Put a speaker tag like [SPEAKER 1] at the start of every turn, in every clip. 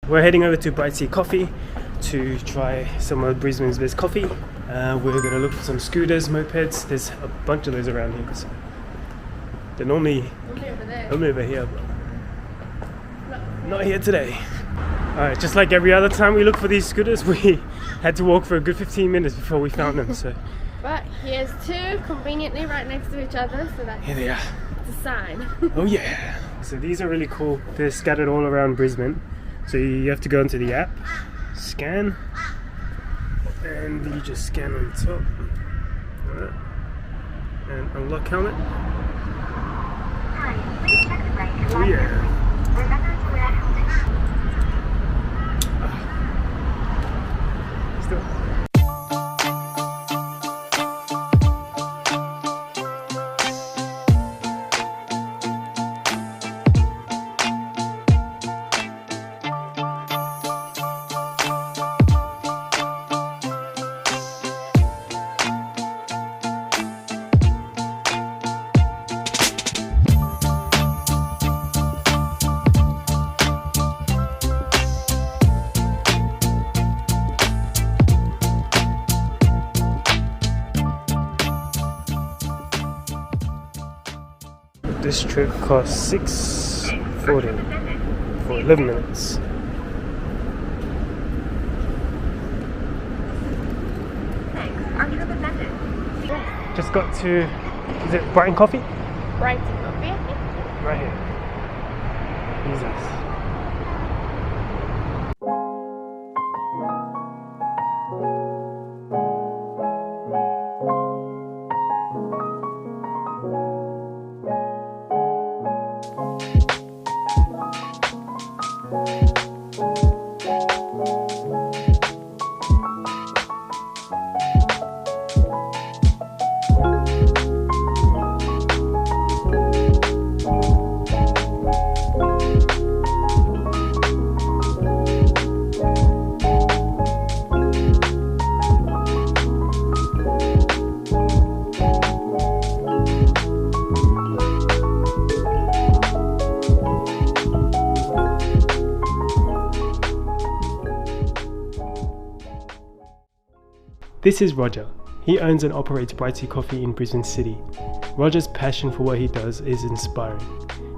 [SPEAKER 1] We're heading over to Brighty Coffee to try some of Brisbane's best coffee. We're going to look for some scooters, mopeds. There's a bunch of those around here. So they're normally over here, but not here today. Alright, just like every other time we look for these scooters, we had to walk for a good 15 minutes before we found them. So,
[SPEAKER 2] but here's two conveniently right next to each other, so that's
[SPEAKER 1] here they are.
[SPEAKER 2] It's a sign.
[SPEAKER 1] Oh yeah! So these are really cool. They're scattered all around Brisbane. So you have to go into the app, scan, and you just scan on top. Alright. And unlock helmet. Oh yeah! Still. This trip cost $6.40 for 11 minutes. Just got to, is it Brighty Coffee?
[SPEAKER 2] Brighty Coffee.
[SPEAKER 1] Right here. Jesus. This is Roger. He owns and operates Brighty Coffee in Brisbane City. Roger's passion for what he does is inspiring.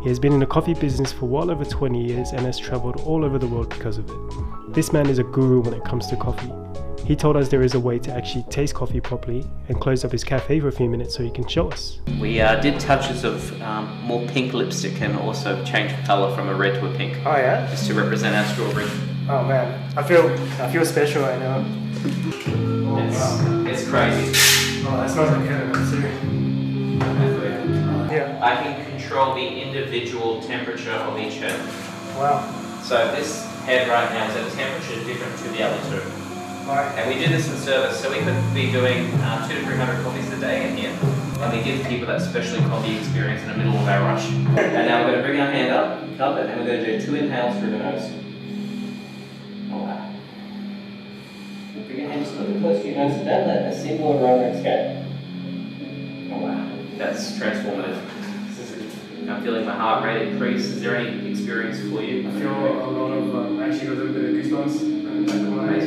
[SPEAKER 1] He has been in the coffee business for well over 20 years and has travelled all over the world because of it. This man is a guru when it comes to coffee. He told us there is a way to actually taste coffee properly and closed up his cafe for a few minutes so he can show us.
[SPEAKER 3] We did touches of more pink lipstick and also change colour from a red to a pink.
[SPEAKER 1] Oh yeah?
[SPEAKER 3] Just to represent our strawberry.
[SPEAKER 1] Oh man, I feel special right now.
[SPEAKER 3] It's crazy.
[SPEAKER 1] Oh, that smells like heaven, too. Yeah.
[SPEAKER 3] I can control the individual temperature of each head.
[SPEAKER 1] Wow.
[SPEAKER 3] So this head right now is at a temperature different to the other two.
[SPEAKER 1] Right.
[SPEAKER 3] And we do this in service, so we could be doing 200 to 300 coffees a day in here. And we give people that specialty coffee experience in the middle of our rush. And now we're going to bring our hand up, cup it, and we're going to do 2 inhales through the nose. Oh wow. Bring your hands a little close to your nose and down that, a single aroma escape. Oh wow, that's transformative. I'm feeling my heart rate increase. Is there any experience for you?
[SPEAKER 1] I feel a lot of, actually a little bit of goosebumps in the back of my neck,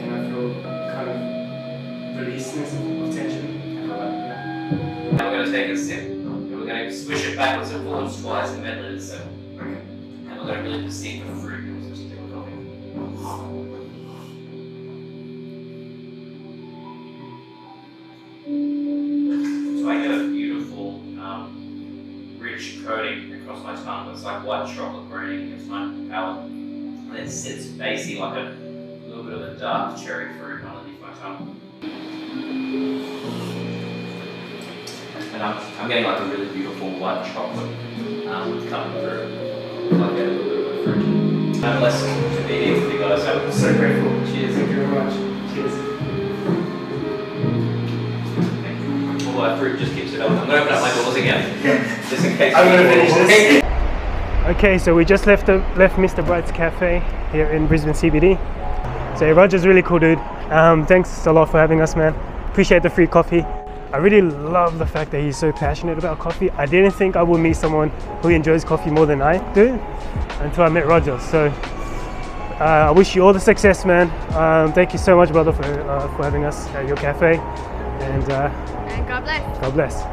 [SPEAKER 1] and I feel kind of releaseness of tension.
[SPEAKER 3] Now we're going to take a sip, and we're going to swish it backwards and forwards twice and then let it settle. Okay. And we're going to really perceive the fruit. So I get a beautiful, rich coating across my tongue. It's like white chocolate grating against my palate. And it sits basically like a little bit of a dark cherry fruit underneath my tongue. And I'm getting like a really beautiful white chocolate coming through. Like a little bit of a fruit. No less to be here with you guys. So
[SPEAKER 1] I'm so grateful.
[SPEAKER 3] Cheers.
[SPEAKER 1] Thank you very much. Cheers.
[SPEAKER 3] All that fruit just keeps it up. I'm going to open up my doors again. Just in case.
[SPEAKER 1] I'm going to finish this. Okay, so we just left Mr. Bright's Cafe here in Brisbane CBD. So Roger's really cool dude. Thanks a lot for having us, man. Appreciate the free coffee. I really love the fact that he's so passionate about coffee. I didn't think I would meet someone who enjoys coffee more than I do until I met Roger. So I wish you all the success, man. Thank you so much, brother, for having us at your cafe. And
[SPEAKER 2] And God bless.
[SPEAKER 1] God bless.